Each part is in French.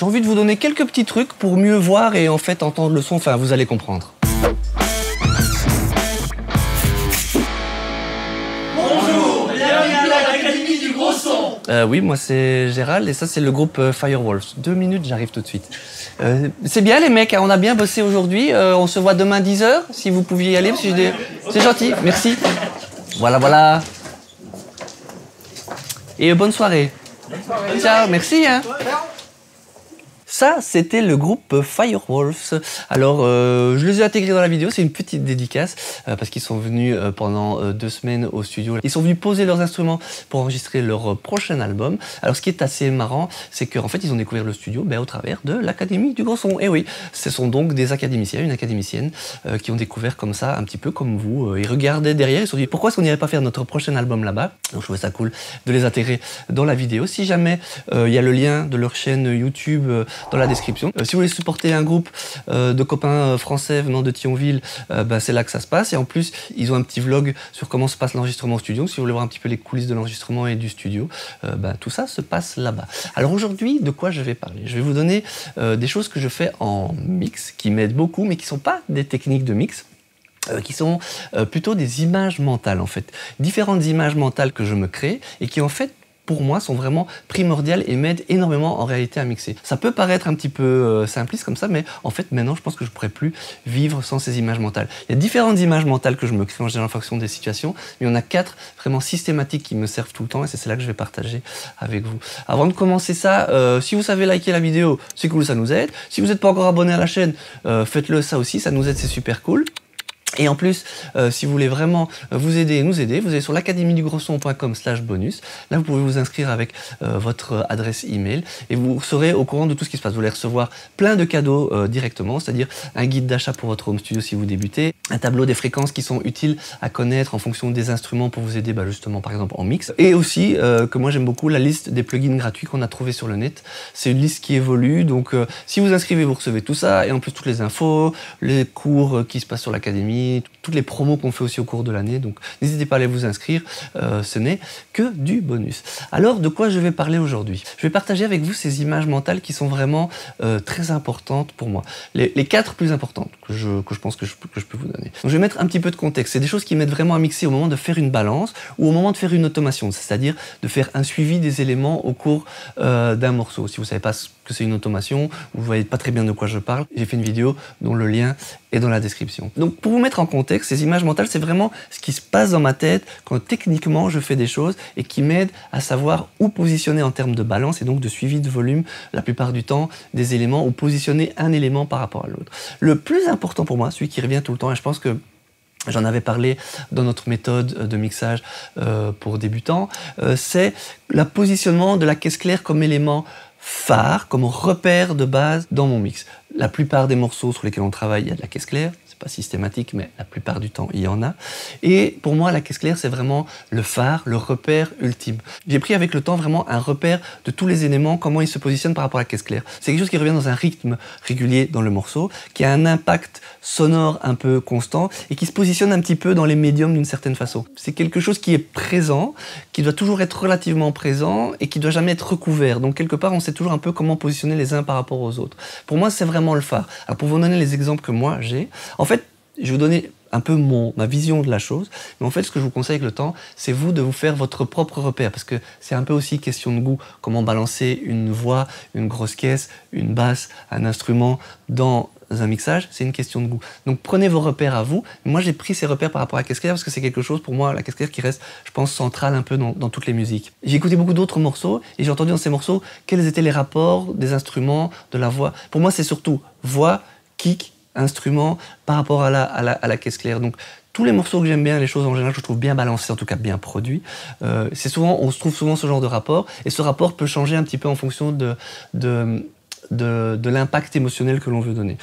J'ai envie de vous donner quelques petits trucs pour mieux voir et en fait entendre le son, enfin vous allez comprendre. Bonjour, bienvenue à l'Académie du Gros Son. Oui, moi c'est Gérald et ça c'est le groupe Firewolves. 2 minutes, j'arrive tout de suite. C'est bien les mecs, on a bien bossé aujourd'hui, on se voit demain 10h, si vous pouviez y aller, parce que c'est gentil, merci. Voilà. Et bonne soirée. Ciao, merci. Hein. Ça, c'était le groupe Firewolves. Alors, je les ai intégrés dans la vidéo, c'est une petite dédicace, parce qu'ils sont venus pendant 2 semaines au studio. Ils sont venus poser leurs instruments pour enregistrer leur prochain album. Alors, ce qui est assez marrant, c'est qu'en fait, ils ont découvert le studio au travers de l'Académie du Gros Son. Et oui, ce sont donc des académiciens, une académicienne, qui ont découvert comme ça, un petit peu comme vous. Ils regardaient derrière, ils se sont dit, pourquoi est-ce qu'on n'irait pas faire notre prochain album là-bas? Donc, je trouvais ça cool de les intégrer dans la vidéo. Si jamais il y a le lien de leur chaîne YouTube dans la description. Si vous voulez supporter un groupe de copains français venant de Thionville, c'est là que ça se passe. Et en plus, ils ont un petit vlog sur comment se passe l'enregistrement au studio. Si vous voulez voir un petit peu les coulisses de l'enregistrement et du studio, tout ça se passe là-bas. Alors aujourd'hui, de quoi je vais parler? Je vais vous donner des choses que je fais en mix, qui m'aident beaucoup, mais qui ne sont pas des techniques de mix. Qui sont plutôt des images mentales en fait. Différentes images mentales que je me crée et qui en fait pour moi, sont vraiment primordiales et m'aident énormément en réalité à mixer. Ça peut paraître un petit peu simpliste comme ça, mais en fait, maintenant, je pense que je ne pourrais plus vivre sans ces images mentales. Il y a différentes images mentales que je me crée en général en fonction des situations, mais il y en a 4 vraiment systématiques qui me servent tout le temps et c'est celle-là que je vais partager avec vous. Avant de commencer ça, si vous savez liker la vidéo, c'est cool, ça nous aide. Si vous n'êtes pas encore abonné à la chaîne, faites-le, ça aussi, ça nous aide, c'est super cool. Et en plus, si vous voulez vraiment vous aider et nous aider, vous allez sur l'académiedugrosson.com/bonus. Là, vous pouvez vous inscrire avec votre adresse email et vous serez au courant de tout ce qui se passe. Vous allez recevoir plein de cadeaux directement, c'est-à-dire un guide d'achat pour votre home studio si vous débutez, un tableau des fréquences qui sont utiles à connaître en fonction des instruments pour vous aider justement par exemple en mix. Et aussi, que moi j'aime beaucoup, la liste des plugins gratuits qu'on a trouvé sur le net. C'est une liste qui évolue, donc si vous inscrivez, vous recevez tout ça et en plus toutes les infos, les cours qui se passent sur l'académie, toutes les promos qu'on fait aussi au cours de l'année, donc n'hésitez pas à aller vous inscrire, ce n'est que du bonus. Alors de quoi je vais parler aujourd'hui? Je vais partager avec vous ces images mentales qui sont vraiment très importantes pour moi. Les 4 plus importantes que je pense que je peux vous donner. Donc, je vais mettre un petit peu de contexte. C'est des choses qui m'aident vraiment à mixer au moment de faire une balance ou au moment de faire une automation, c'est-à-dire de faire un suivi des éléments au cours d'un morceau. Si vous ne savez pas ce que c'est une automation, vous ne voyez pas très bien de quoi je parle, j'ai fait une vidéo dont le lien est dans la description. Donc pour vous mettre en contexte, ces images mentales, c'est vraiment ce qui se passe dans ma tête quand techniquement je fais des choses et qui m'aident à savoir où positionner en termes de balance et donc de suivi de volume la plupart du temps des éléments ou positionner un élément par rapport à l'autre. Le plus important pour moi, celui qui revient tout le temps, et je pense que j'en avais parlé dans notre méthode de mixage pour débutants, c'est le positionnement de la caisse claire comme élément phare, comme repère de base dans mon mix. La plupart des morceaux sur lesquels on travaille, il y a de la caisse claire. C'est pas systématique, mais la plupart du temps, il y en a. Et pour moi, la caisse claire, c'est vraiment le phare, le repère ultime. J'ai pris avec le temps vraiment un repère de tous les éléments, comment ils se positionnent par rapport à la caisse claire. C'est quelque chose qui revient dans un rythme régulier dans le morceau, qui a un impact sonore un peu constant et qui se positionne un petit peu dans les médiums d'une certaine façon. C'est quelque chose qui est présent, qui doit toujours être relativement présent et qui doit jamais être recouvert. Donc quelque part, on sait toujours un peu comment positionner les uns par rapport aux autres. Pour moi, c'est vraiment le phare. Alors pour vous donner les exemples que moi j'ai, en fait, je vais vous donner un peu ma vision de la chose, mais en fait, ce que je vous conseille avec le temps, c'est vous de vous faire votre propre repère, parce que c'est un peu aussi question de goût, comment balancer une voix, une grosse caisse, une basse, un instrument dans un mixage, c'est une question de goût. Donc prenez vos repères à vous. Moi, j'ai pris ces repères par rapport à la caisse claire parce que c'est quelque chose, pour moi, la caisse claire qui reste, je pense, centrale un peu dans toutes les musiques. J'ai écouté beaucoup d'autres morceaux et j'ai entendu dans ces morceaux quels étaient les rapports des instruments, de la voix. Pour moi, c'est surtout voix, kick, instrument par rapport à la caisse claire. Donc tous les morceaux que j'aime bien, les choses en général, je trouve bien balancées, en tout cas bien produits. On se trouve souvent ce genre de rapport et ce rapport peut changer un petit peu en fonction de l'impact émotionnel que l'on veut donner.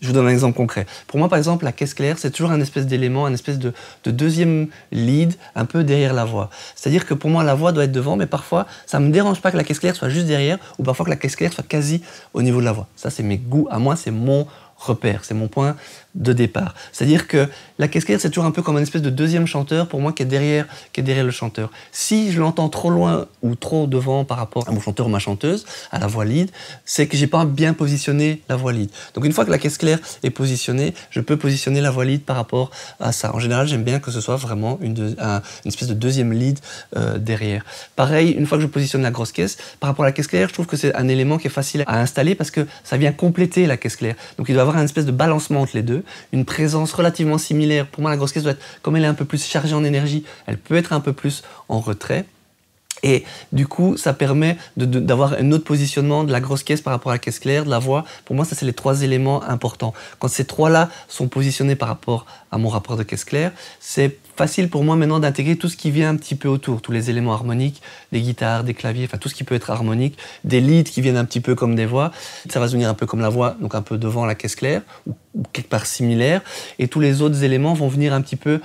Je vous donne un exemple concret. Pour moi, par exemple, la caisse claire, c'est toujours un espèce d'élément, un espèce de deuxième lead, un peu derrière la voix. C'est-à-dire que pour moi, la voix doit être devant, mais parfois, ça ne me dérange pas que la caisse claire soit juste derrière, ou parfois que la caisse claire soit quasi au niveau de la voix. Ça, c'est mes goûts à moi, c'est mon repère, c'est mon point de départ. C'est-à-dire que la caisse claire, c'est toujours un peu comme une espèce de deuxième chanteur pour moi qui est derrière le chanteur. Si je l'entends trop loin ou trop devant par rapport à mon chanteur ou ma chanteuse, à la voix lead, c'est que j'ai pas bien positionné la voix lead. Donc une fois que la caisse claire est positionnée, je peux positionner la voix lead par rapport à ça. En général, j'aime bien que ce soit vraiment une espèce de deuxième lead derrière. Pareil, une fois que je positionne la grosse caisse, par rapport à la caisse claire, je trouve que c'est un élément qui est facile à installer parce que ça vient compléter la caisse claire. Donc il doit y avoir une espèce de balancement entre les deux, une présence relativement similaire. Pour moi, la grosse caisse doit être, comme elle est un peu plus chargée en énergie, elle peut être un peu plus en retrait. Et du coup, ça permet d'avoir un autre positionnement de la grosse caisse par rapport à la caisse claire, de la voix. Pour moi, ça, c'est les trois éléments importants. Quand ces trois-là sont positionnés par rapport à mon rapport de caisse claire, c'est facile pour moi maintenant d'intégrer tout ce qui vient un petit peu autour, tous les éléments harmoniques, des guitares, des claviers, enfin tout ce qui peut être harmonique, des leads qui viennent un petit peu comme des voix. Ça va se venir un peu comme la voix, donc un peu devant la caisse claire, ou quelque part similaire. Et tous les autres éléments vont venir un petit peu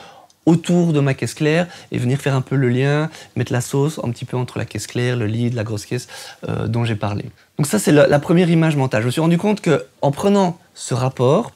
autour de ma caisse claire et venir faire un peu le lien, mettre la sauce un petit peu entre la caisse claire, le lead, la grosse caisse dont j'ai parlé. Donc ça, c'est la première image mentale. Je me suis rendu compte qu'en prenant ce rapport,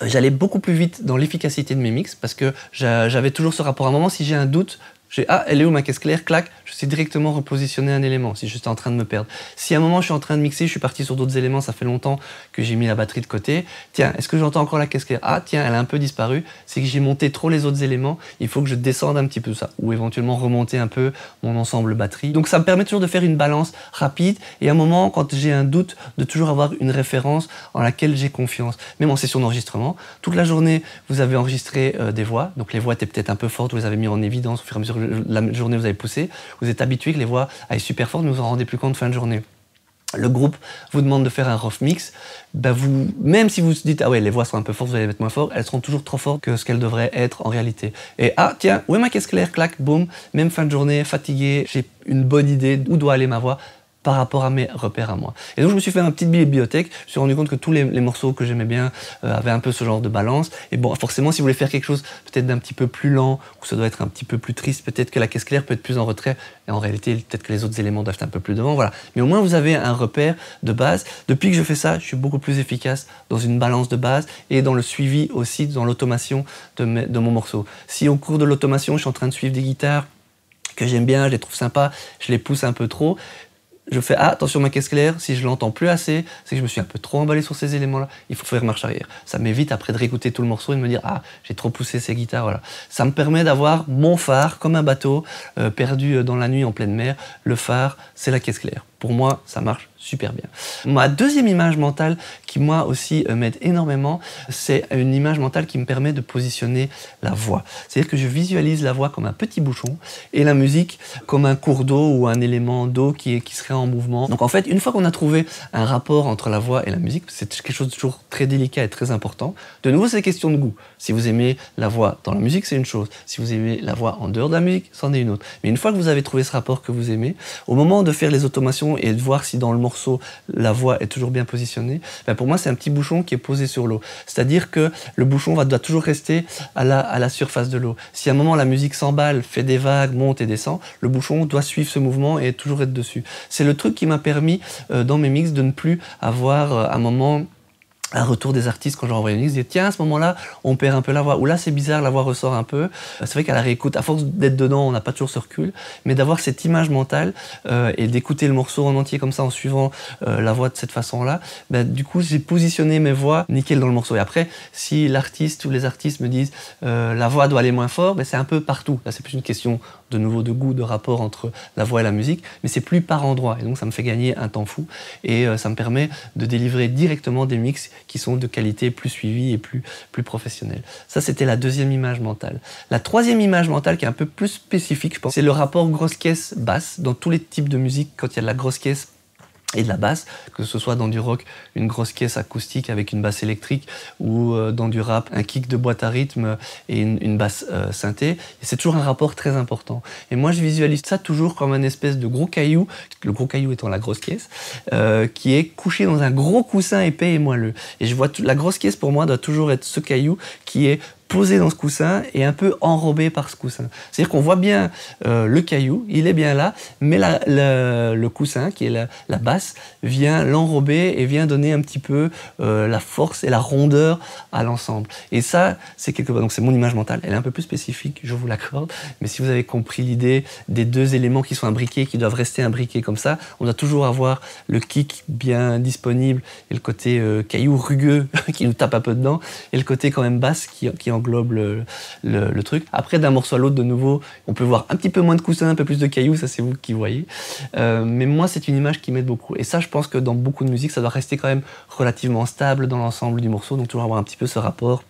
j'allais beaucoup plus vite dans l'efficacité de mes mix parce que j'avais toujours ce rapport. À un moment, si j'ai un doute, elle est où ma caisse claire? Clac, je sais directement repositionner un élément si j'étais en train de me perdre. Si à un moment je suis en train de mixer, je suis parti sur d'autres éléments, ça fait longtemps que j'ai mis la batterie de côté. Tiens, est-ce que j'entends encore la caisse claire? Ah tiens, elle a un peu disparu. C'est que j'ai monté trop les autres éléments. Il faut que je descende un petit peu ça. Ou éventuellement remonter un peu mon ensemble batterie. Donc ça me permet toujours de faire une balance rapide. Et à un moment, quand j'ai un doute, de toujours avoir une référence en laquelle j'ai confiance. Même en session d'enregistrement, toute la journée, vous avez enregistré des voix. Donc les voix étaient peut-être un peu fortes, vous les avez mis en évidence au fur et à mesure la journée vous avez poussé, vous êtes habitué que les voix aillent super fortes, mais vous en rendez plus compte fin de journée. Le groupe vous demande de faire un rough mix, même si vous vous dites ah ouais les voix sont un peu fortes, vous allez les mettre moins fort, elles seront toujours trop fortes que ce qu'elles devraient être en réalité. Et ah tiens, où est ma caisse claire, clac, boum, même fin de journée, fatigué, j'ai une bonne idée d'où doit aller ma voix par rapport à mes repères à moi. Et donc je me suis fait ma petite bibliothèque, je me suis rendu compte que tous les morceaux que j'aimais bien avaient un peu ce genre de balance. Et bon, forcément, si vous voulez faire quelque chose peut-être d'un petit peu plus lent, ou ça doit être un petit peu plus triste, peut-être que la caisse claire peut être plus en retrait, et en réalité, peut-être que les autres éléments doivent être un peu plus devant, voilà. Mais au moins, vous avez un repère de base. Depuis que je fais ça, je suis beaucoup plus efficace dans une balance de base, et dans le suivi aussi, dans l'automation de mon morceau. Si au cours de l'automation, je suis en train de suivre des guitares que j'aime bien, je les trouve sympas, je les pousse un peu trop, je fais attention ma caisse claire, si je l'entends plus assez, c'est que je me suis un peu trop emballé sur ces éléments-là, il faut faire marche arrière. Ça m'évite après de réécouter tout le morceau et de me dire j'ai trop poussé ces guitares, voilà. Ça me permet d'avoir mon phare comme un bateau perdu dans la nuit en pleine mer. Le phare, c'est la caisse claire. Pour moi, ça marche super bien. Ma deuxième image mentale qui moi aussi m'aide énormément, c'est une image mentale qui me permet de positionner la voix. C'est-à-dire que je visualise la voix comme un petit bouchon et la musique comme un cours d'eau ou un élément d'eau qui serait en mouvement. Donc en fait, une fois qu'on a trouvé un rapport entre la voix et la musique, c'est quelque chose de toujours très délicat et très important. De nouveau, c'est question de goût. Si vous aimez la voix dans la musique, c'est une chose. Si vous aimez la voix en dehors de la musique, c'en est une autre. Mais une fois que vous avez trouvé ce rapport que vous aimez, au moment de faire les automations et de voir si dans le morceau la voix est toujours bien positionnée, pour moi c'est un petit bouchon qui est posé sur l'eau. C'est-à-dire que le bouchon doit toujours rester à la surface de l'eau. Si à un moment la musique s'emballe, fait des vagues, monte et descend, le bouchon doit suivre ce mouvement et toujours être dessus. C'est le truc qui m'a permis dans mes mix de ne plus avoir un moment un retour des artistes quand j'envoie une mix, dire tiens à ce moment-là on perd un peu la voix, ou là c'est bizarre, la voix ressort un peu. C'est vrai qu'à la réécoute, à force d'être dedans on n'a pas toujours ce recul, mais d'avoir cette image mentale et d'écouter le morceau en entier comme ça en suivant la voix de cette façon-là, du coup j'ai positionné mes voix nickel dans le morceau. Et après si l'artiste ou les artistes me disent la voix doit aller moins fort, c'est un peu partout. Là c'est plus une question de nouveau de goût, de rapport entre la voix et la musique, mais c'est plus par endroit et donc ça me fait gagner un temps fou et ça me permet de délivrer directement des mix qui sont de qualité plus suivie et plus professionnelle. Ça, c'était la deuxième image mentale. La troisième image mentale, qui est un peu plus spécifique, je pense, c'est le rapport grosse caisse basse. Dans tous les types de musique, quand il y a de la grosse caisse et de la basse, que ce soit dans du rock, une grosse caisse acoustique avec une basse électrique, ou dans du rap, un kick de boîte à rythme et une basse synthé, et c'est toujours un rapport très important. Et moi je visualise ça toujours comme un espèce de gros caillou, le gros caillou étant la grosse caisse, qui est couché dans un gros coussin épais et moelleux. Et je vois la grosse caisse pour moi doit toujours être ce caillou qui est posé dans ce coussin et un peu enrobé par ce coussin. C'est-à-dire qu'on voit bien le caillou, il est bien là, mais le coussin, qui est la basse, vient l'enrober et vient donner un petit peu la force et la rondeur à l'ensemble. Et ça, c'est quelque part, donc c'est mon image mentale, elle est un peu plus spécifique, je vous l'accorde, mais si vous avez compris l'idée des deux éléments qui sont imbriqués, qui doivent rester imbriqués comme ça, on doit toujours avoir le kick bien disponible et le côté caillou rugueux qui nous tape un peu dedans, et le côté quand même basse qui englobe le truc. Après, d'un morceau à l'autre, de nouveau, on peut voir un petit peu moins de coussins, un peu plus de cailloux, ça c'est vous qui voyez. Mais moi, c'est une image qui m'aide beaucoup. Et ça, je pense que dans beaucoup de musique, ça doit rester quand même relativement stable dans l'ensemble du morceau, donc toujours avoir un petit peu ce rapport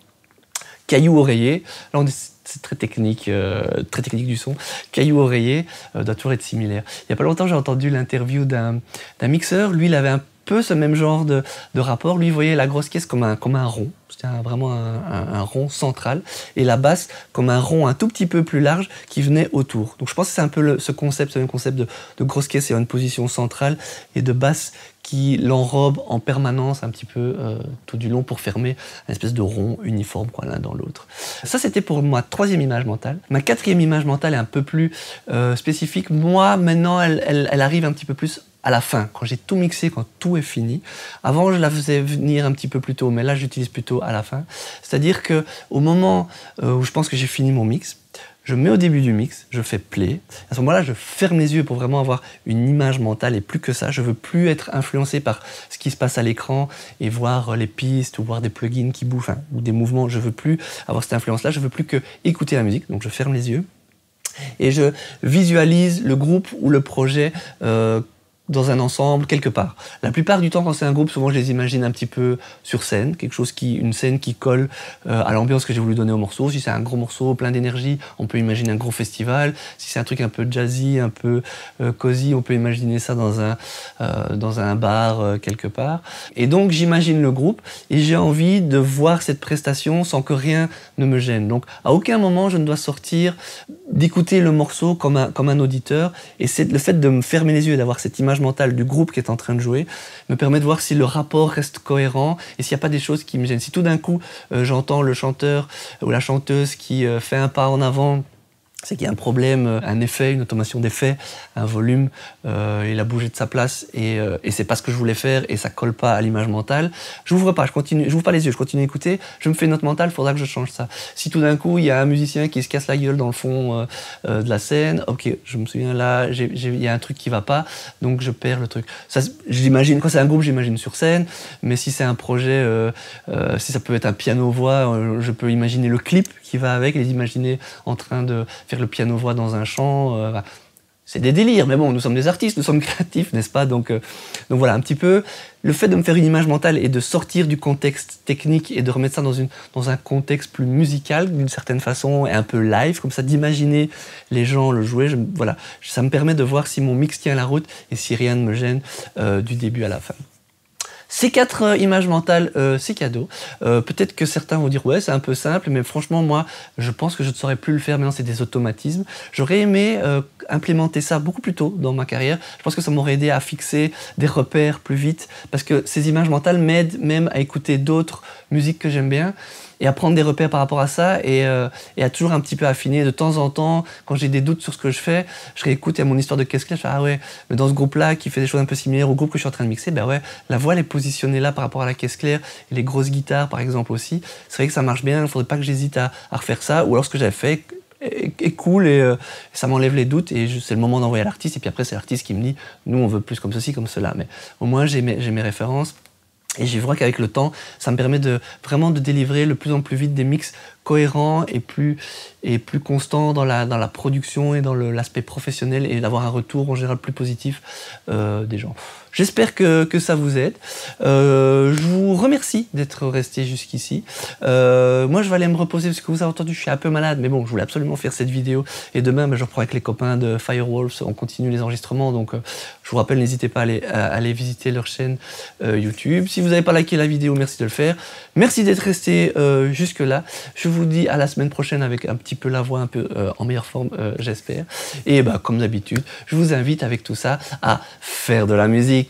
caillou-oreiller. Là, c'est très technique du son. Caillou-oreiller doit toujours être similaire. Il n'y a pas longtemps, j'ai entendu l'interview d'un mixeur. Lui, il avait un peu ce même genre de rapport. Lui, il voyait la grosse caisse comme un rond. C'était vraiment un rond central. Et la basse comme un rond un tout petit peu plus large qui venait autour. Donc je pense que c'est un peu ce même concept de grosse caisse et une position centrale et de basse qui l'enrobe en permanence un petit peu tout du long pour fermer une espèce de rond uniforme l'un dans l'autre. Ça, c'était pour ma troisième image mentale. Ma quatrième image mentale est un peu plus spécifique. Moi, maintenant, elle arrive un petit peu plus à la fin, quand j'ai tout mixé, quand tout est fini. Avant, je la faisais venir un petit peu plus tôt, mais là, j'utilise plutôt à la fin. C'est-à-dire qu'au moment où je pense que j'ai fini mon mix, je mets au début du mix, je fais play. À ce moment-là, je ferme les yeux pour vraiment avoir une image mentale et plus que ça. Je veux plus être influencé par ce qui se passe à l'écran et voir les pistes ou voir des plugins qui bougent, ou des mouvements. Je veux plus avoir cette influence-là. Je veux plus que écouter la musique. Donc, je ferme les yeux et je visualise le groupe ou le projet dans un ensemble, quelque part. La plupart du temps, quand c'est un groupe, souvent je les imagine un petit peu sur scène, une scène qui colle à l'ambiance que j'ai voulu donner au morceau. Si c'est un gros morceau plein d'énergie, on peut imaginer un gros festival. Si c'est un truc un peu jazzy, un peu cosy, on peut imaginer ça dans un bar quelque part. Et donc j'imagine le groupe et j'ai envie de voir cette prestation sans que rien ne me gêne. Donc à aucun moment je ne dois sortir d'écouter le morceau comme un auditeur, et c'est le fait de me fermer les yeux et d'avoir cette image mentale du groupe qui est en train de jouer me permet de voir si le rapport reste cohérent et s'il n'y a pas des choses qui me gênent. Si tout d'un coup j'entends le chanteur ou la chanteuse qui fait un pas en avant, c'est qu'il y a un problème, un effet, une automation d'effet, un volume, il a bougé de sa place et c'est pas ce que je voulais faire et ça colle pas à l'image mentale. J'ouvre pas les yeux, je continue à écouter, je me fais une note mentale, il faudra que je change ça. Si tout d'un coup il y a un musicien qui se casse la gueule dans le fond de la scène, ok, je me souviens là, il y a un truc qui va pas, donc je perds le truc. Ça, j'imagine, quand c'est un groupe, j'imagine sur scène, mais si c'est un projet, si ça peut être un piano-voix, je peux imaginer le clip qui va avec, les imaginer en train de faire le piano-voix dans un chant. C'est des délires, mais bon, nous sommes des artistes, nous sommes créatifs, n'est-ce pas ? Donc voilà, un petit peu, le fait de me faire une image mentale et de sortir du contexte technique et de remettre ça dans un contexte plus musical, d'une certaine façon, et un peu live, comme ça, d'imaginer les gens le jouer, voilà, ça me permet de voir si mon mix tient la route et si rien ne me gêne du début à la fin. Ces 4 images mentales, c'est cadeau. Peut-être que certains vont dire « ouais, c'est un peu simple », mais franchement, moi, je pense que je ne saurais plus le faire. Maintenant, c'est des automatismes. J'aurais aimé implémenter ça beaucoup plus tôt dans ma carrière. Je pense que ça m'aurait aidé à fixer des repères plus vite, parce que ces images mentales m'aident même à écouter d'autres musiques que j'aime bien et à prendre des repères par rapport à ça et à toujours un petit peu affiner. De temps en temps, quand j'ai des doutes sur ce que je fais, je réécoute à mon histoire de caisse claire, je fais « ah ouais, mais dans ce groupe-là qui fait des choses un peu similaires au groupe que je suis en train de mixer, ben ouais, la voix elle est positionnée là par rapport à la caisse claire, et les grosses guitares par exemple aussi. C'est vrai que ça marche bien, il ne faudrait pas que j'hésite à refaire ça, ou alors ce que j'avais fait est cool et ça m'enlève les doutes et c'est le moment d'envoyer à l'artiste, et puis après c'est l'artiste qui me dit « nous on veut plus comme ceci, comme cela ». Mais au moins j'ai mes références. Et je vois qu'avec le temps, ça me permet vraiment de délivrer de plus en plus vite des mix cohérents et plus constants dans la production et dans l'aspect professionnel, et d'avoir un retour en général plus positif des gens. J'espère que ça vous aide. Je vous remercie d'être resté jusqu'ici. Moi, je vais aller me reposer parce que vous avez entendu, je suis un peu malade, mais bon, je voulais absolument faire cette vidéo. Et demain, je reprends avec les copains de Firewolves, on continue les enregistrements. Donc, je vous rappelle, n'hésitez pas à aller visiter leur chaîne YouTube. Si vous n'avez pas liké la vidéo, merci de le faire. Merci d'être resté jusque-là. Je vous dis à la semaine prochaine avec un petit peu la voix un peu en meilleure forme, j'espère. Et comme d'habitude, je vous invite avec tout ça à faire de la musique.